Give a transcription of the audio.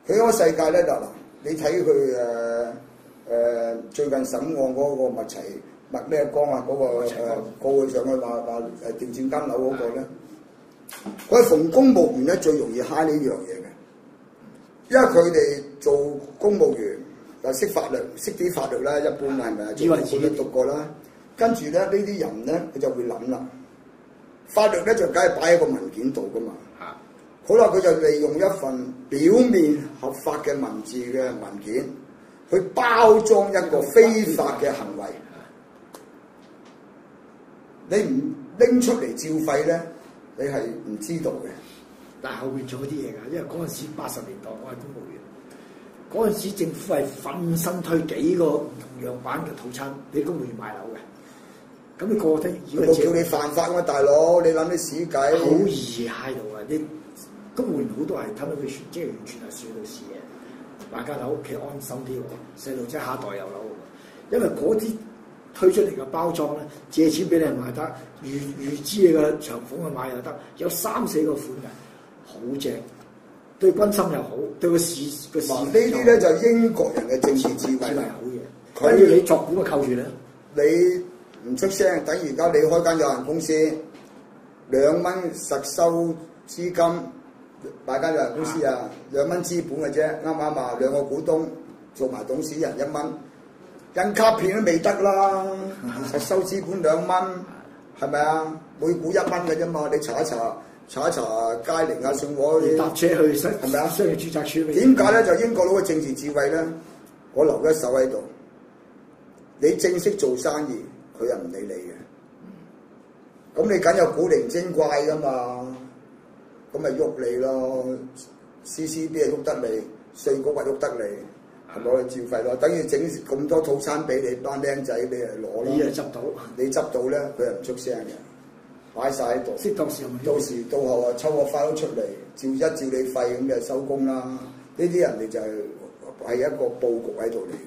佢嗰個世界咧嗱，你睇佢最近審案嗰個麥咩光啊，嗰、告佢上去話調轉間樓嗰個咧，佢逢公務員咧最容易蝦呢樣嘢嘅，因為佢哋做公務員又識法律，識啲法律啦，一般係咪啊？以為自己讀過啦，跟住咧呢啲人咧佢就會諗啦，法律咧就梗係擺喺個文件度噶嘛。好啦，佢就利用一份表面合法嘅文字嘅文件，去包裝一個非法嘅行為。你唔拎出嚟照肺咧，你係唔知道嘅。但係後面做啲嘢㗎，因為嗰陣時80年代我係公務員，嗰陣時政府係奮身推幾個唔同樣版嘅套餐俾公務員買樓嘅。咁你個個聽，我叫你犯法啊，大佬！你諗啲屎計，好易喺度啊！你公務員好多係 television， 即係完全係算到事嘅，買間樓屋企安心啲喎，細路仔下一代有樓喎。因為嗰啲推出嚟嘅包裝咧，借錢俾你買得，預支你嘅長款去買又得，有3-4個款嘅，好正，對軍心又好，對個市個市。呢啲咧就英國人嘅政治智慧係好嘢。跟住你作股咪扣住咧，你唔出聲，等而家你開間有限公司，2蚊實收資金。買間有限公司啊，2蚊資本嘅啫，啱唔啱啊？2個股東做埋董事人1蚊，印卡片都未得啦，實收資本2蚊，係咪啊？每股1蚊嘅啫嘛，你查一查佳寧啊、信和嗰啲，搭車去係咪啊？商業註冊處點解咧？就英國佬嘅政治智慧咧，我留一手喺度，你正式做生意，佢又唔理你嘅，咁你梗有古靈精怪噶嘛？咁咪喐你咯 ，CCB 係喐得你，稅局係喐得你，係攞去照費咯。等於整咁多套餐俾你班僆仔，你嚟攞咯。你又執到，你執到咧，佢又唔出聲嘅，擺晒喺度。適當時候到時到後啊，抽個 file 出嚟，照你肺咁就收工啦。呢啲人哋就係一個佈局喺度嚟嘅。